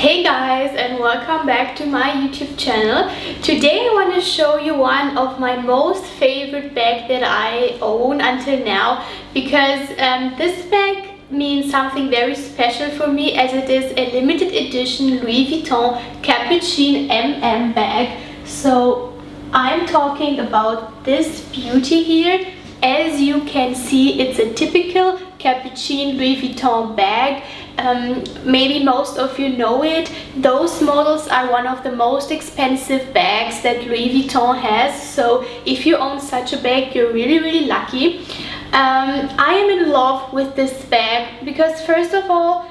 Hey guys, and welcome back to my YouTube channel. Today I want to show you one of my most favorite bags that I own until now, because this bag means something very special for me, as it is a limited edition Louis Vuitton Capucine bag. So I'm talking about this beauty here. As you can see, it's a typical Capucine Louis Vuitton bag. Maybe most of you know it. Those models are one of the most expensive bags that Louis Vuitton has. So if you own such a bag, you're really lucky. I am in love with this bag because, first of all,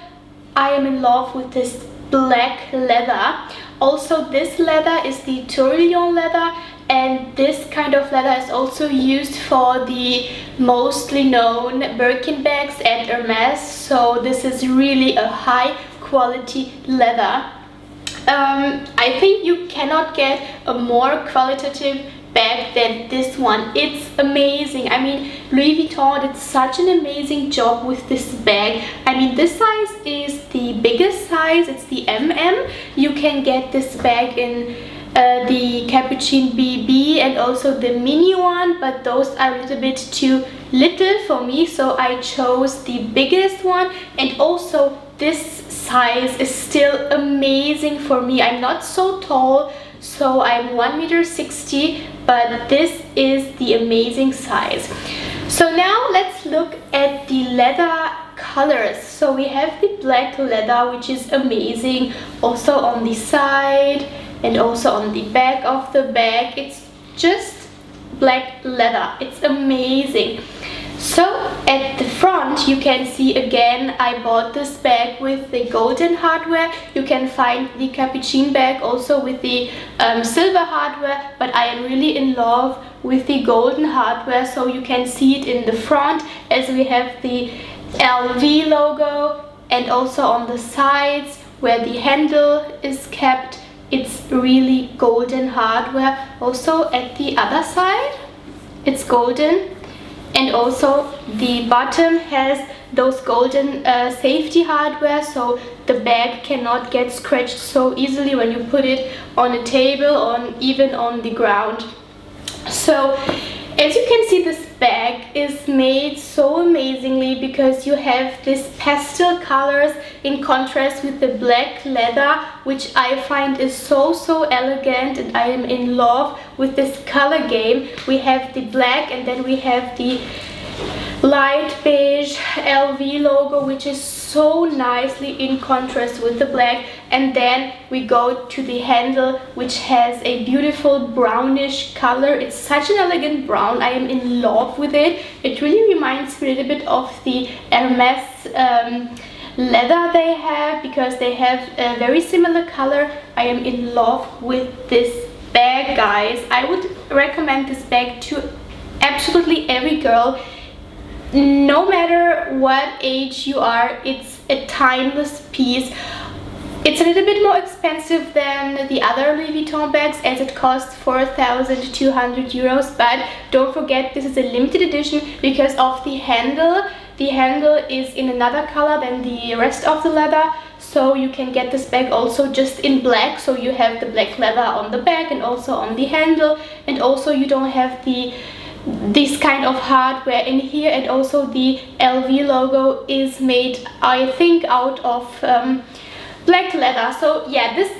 I am in love with this black leather. Also, this leather is the Tourbillon leather, and this kind of leather is also used for the mostly known Birkin bags at Hermes. So this is really a high quality leather. I think you cannot get a more qualitative bag than this one. It's amazing. I mean, Louis Vuitton did such an amazing job with this bag. I mean, this size is the biggest size. It's the MM. You can get this bag in the Capucine BB and also the mini one, but those are a little bit too little for me, so I chose the biggest one. And also this size is still amazing for me. I'm not so tall, so I'm 1.60 m, but this is the amazing size. So now let's look at the leather colors. So we have the black leather, which is amazing, also on the side and also on the back of the bag. It's just black leather. It's amazing. So at the front you can see, again, I bought this bag with the golden hardware. You can find the Capucine bag also with the silver hardware, but I am really in love with the golden hardware. So you can see it in the front, as we have the LV logo, and also on the sides where the handle is kept. It's really golden hardware. Also at the other side it's golden, and also the bottom has those golden safety hardware, so the bag cannot get scratched so easily when you put it on a table or even on the ground. So as you can see, this bag is made so amazingly because you have this pastel colors in contrast with the black leather, which I find is so elegant, and I am in love with this color game. We have the black, and then we have the light beige LV logo, which is so nicely in contrast with the black. And then we go to the handle, which has a beautiful brownish color. It's such an elegant brown. I am in love with it. It really reminds me a little bit of the Hermes leather they have, because they have a very similar color. I am in love with this bag, guys. I would recommend this bag to absolutely every girl, no matter what age you are. It's a timeless piece. It's a little bit more expensive than the other Louis Vuitton bags, as it costs 4,200 euros, but don't forget, this is a limited edition because of the handle. The handle is in another color than the rest of the leather, so you can get this bag also just in black. So you have the black leather on the back and also on the handle, and also you don't have this kind of hardware in here. And also the LV logo is made, I think, out of black leather. So yeah, this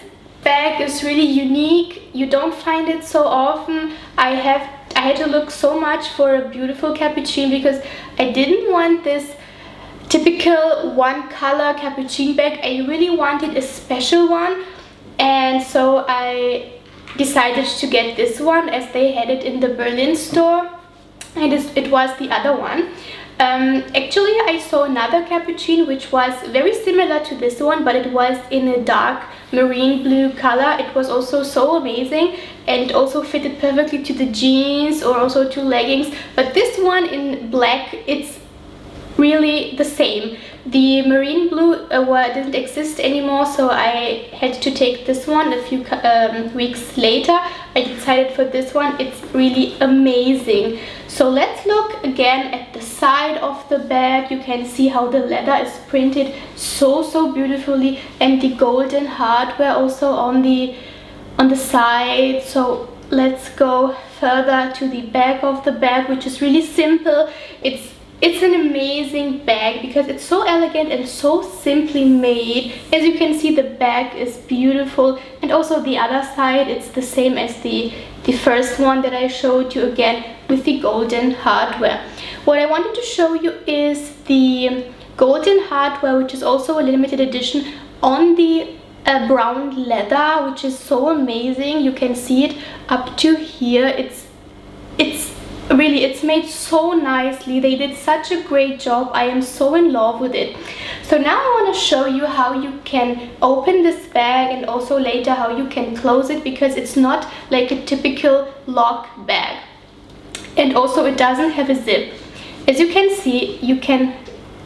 bag is really unique. You don't find it so often. I had to look so much for a beautiful Capucine because I didn't want this typical one color Capucine bag. I really wanted a special one, and so I decided to get this one, as they had it in the Berlin store, and it was the other one. Actually, I saw another Capucine which was very similar to this one, but it was in a dark marine blue color. It was also so amazing, and it also fitted perfectly to the jeans or also to leggings. But this one in black, it's really the same. The marine blue didn't exist anymore, so I had to take this one a few weeks later. I decided for this one. It's really amazing. So let's look again at the side of the bag. You can see how the leather is printed so beautifully, and the golden hardware also on the side. So let's go further to the back of the bag, which is really simple. It's an amazing bag because it's so elegant and so simply made. As you can see, the bag is beautiful, and also the other side, it's the same as the first one that I showed you, again with the golden hardware. What I wanted to show you is the golden hardware, which is also a limited edition on the brown leather, which is so amazing. You can see it up to here. It's made so nicely. They did such a great job. I am so in love with it. So now I want to show you how you can open this bag, and also later how you can close it, because it's not like a typical lock bag, and also it doesn't have a zip. As you can see, you can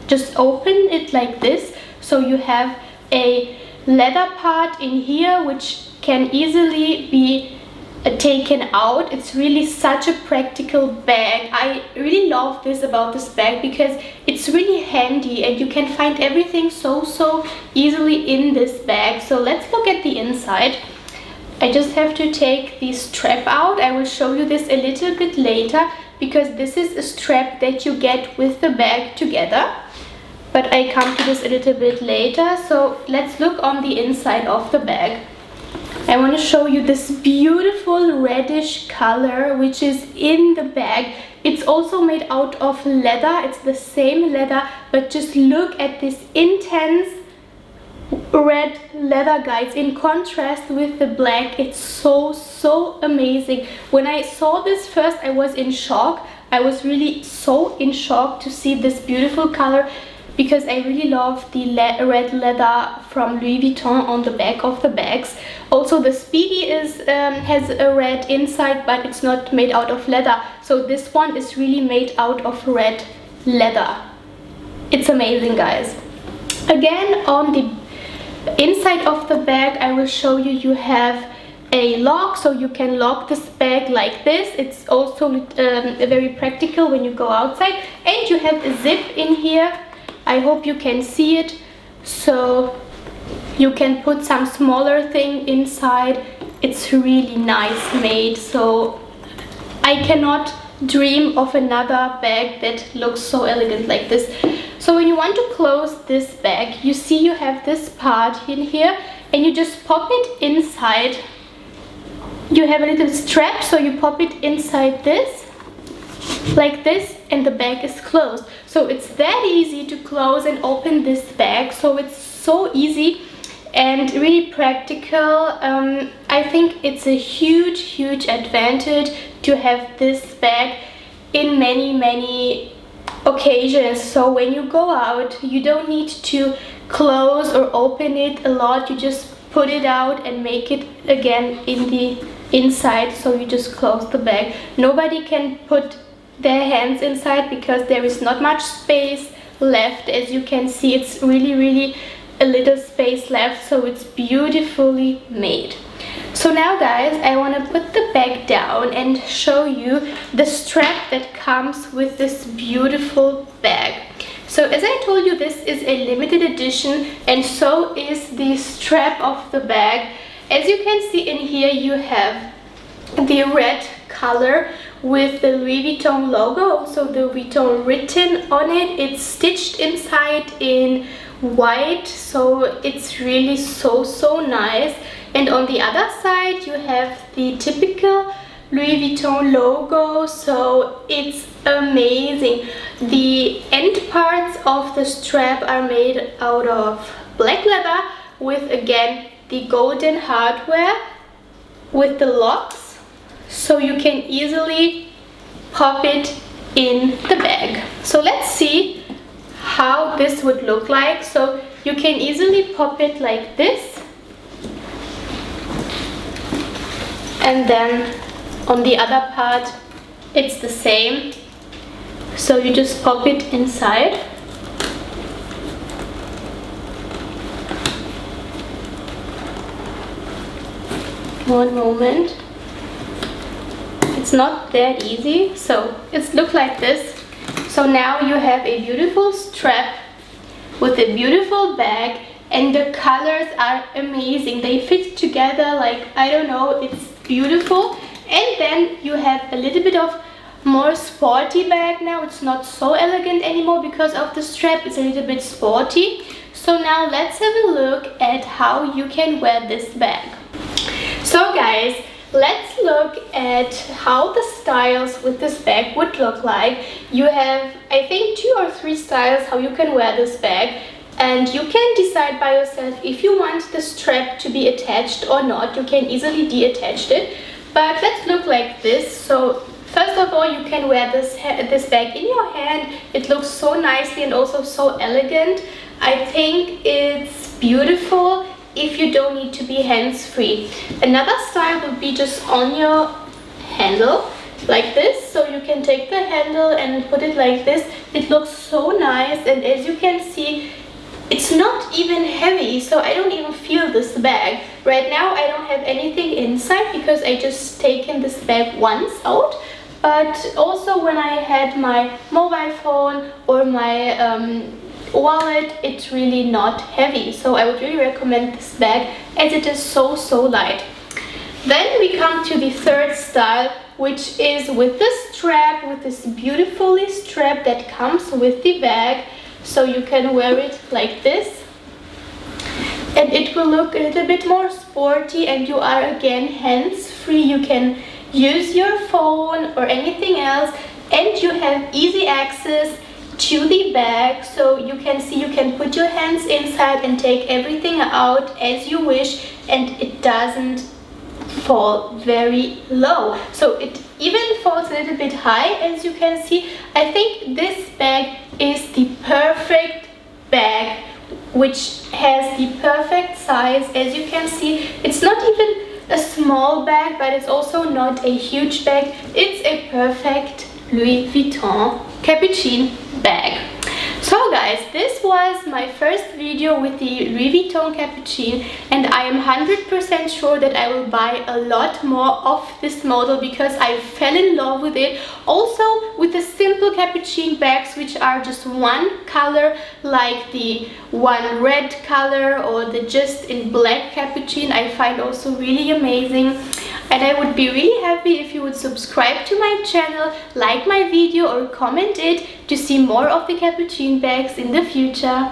just open it like this. So you have a leather part in here which can easily be taken out. It's really such a practical bag. I really love this about this bag because it's really handy and you can find everything so easily in this bag. So let's look at the inside. I just have to take the strap out. I will show you this a little bit later because this is a strap that you get with the bag together, but I come to this a little bit later. So let's look on the inside of the bag. I want to show you this beautiful reddish color which is in the bag. It's also made out of leather. It's the same leather, but just look at this intense red leather, guys, in contrast with the black. It's so amazing. When I saw this first, I was in shock. I was really so in shock to see this beautiful color, because I really love the red leather from Louis Vuitton on the back of the bags. Also the Speedy has a red inside, but it's not made out of leather. So this one is really made out of red leather. It's amazing, guys. Again, on the inside of the bag, I will show you, you have a lock, so you can lock this bag like this. It's also very practical when you go outside. And you have a zip in here. I hope you can see it. So you can put some smaller thing inside. It's really nice made. So I cannot dream of another bag that looks so elegant like this. So when you want to close this bag, you see you have this part in here and you just pop it inside. You have a little strap, so you pop it inside this like this, and the bag is closed. So it's that easy to close and open this bag. So it's so easy and really practical. I think it's a huge advantage to have this bag in many occasions. So when you go out, you don't need to close or open it a lot. You just put it out and make it again in the inside. So you just close the bag. Nobody can put their hands inside because there is not much space left. As you can see, it's really a little space left. So it's beautifully made. So now, guys, I want to put the bag down and show you the strap that comes with this beautiful bag. So as I told you, this is a limited edition, and so is the strap of the bag. As you can see in here, you have the red color with the Louis Vuitton logo, also the Vuitton written on it. It's stitched inside in white, so it's really so nice. And on the other side you have the typical Louis Vuitton logo, so it's amazing. The end parts of the strap are made out of black leather with, again, the golden hardware with the locks, so you can easily pop it in the bag. So let's see how this would look like. So you can easily pop it like this, and then on the other part it's the same. So you just pop it inside One moment. It's not that easy, so it's look like this. So now you have a beautiful strap with a beautiful bag, and the colors are amazing. They fit together like, I don't know, it's beautiful. And then you have a little bit of more sporty bag now. It's not so elegant anymore because of the strap. It's a little bit sporty. So now let's have a look at how you can wear this bag. So guys, let's look at how the styles with this bag would look like. You have, I think, 2 or 3 styles how you can wear this bag, and you can decide by yourself if you want the strap to be attached or not. You can easily detach it, but let's look like this. So first of all, you can wear this bag in your hand. It looks so nicely and also so elegant. I think it's beautiful if you don't need to be hands-free. Another style would be just on your handle like this. So you can take the handle and put it like this. It looks so nice, and as you can see, it's not even heavy, so I don't even feel this bag. Right now I don't have anything inside because I just taken this bag once out, but also when I had my mobile phone or my wallet, it's really not heavy. So I would really recommend this bag as it is so light. Then we come to the third style, which is with this strap, with this beautifully strap that comes with the bag. So you can wear it like this, and it will look a little bit more sporty, and you are again hands-free. You can use your phone or anything else, and you have easy access to the bag. So you can see, you can put your hands inside and take everything out as you wish, and it doesn't fall very low. So it even falls a little bit high, as you can see. I think this bag is the perfect bag, which has the perfect size. As you can see, it's not even a small bag, but it's also not a huge bag. It's a perfect Louis Vuitton Capucine bag. So guys, this was my first video with the Louis Vuitton Capucine, and I am 100% sure that I will buy a lot more of this model because I fell in love with it. Also with the simple Capucine bags, which are just one color, like the one red color or the just in black Capucine, I find also really amazing. And I would be really happy if you would subscribe to my channel, like my video or comment it to see more of the Capucine bags in the future.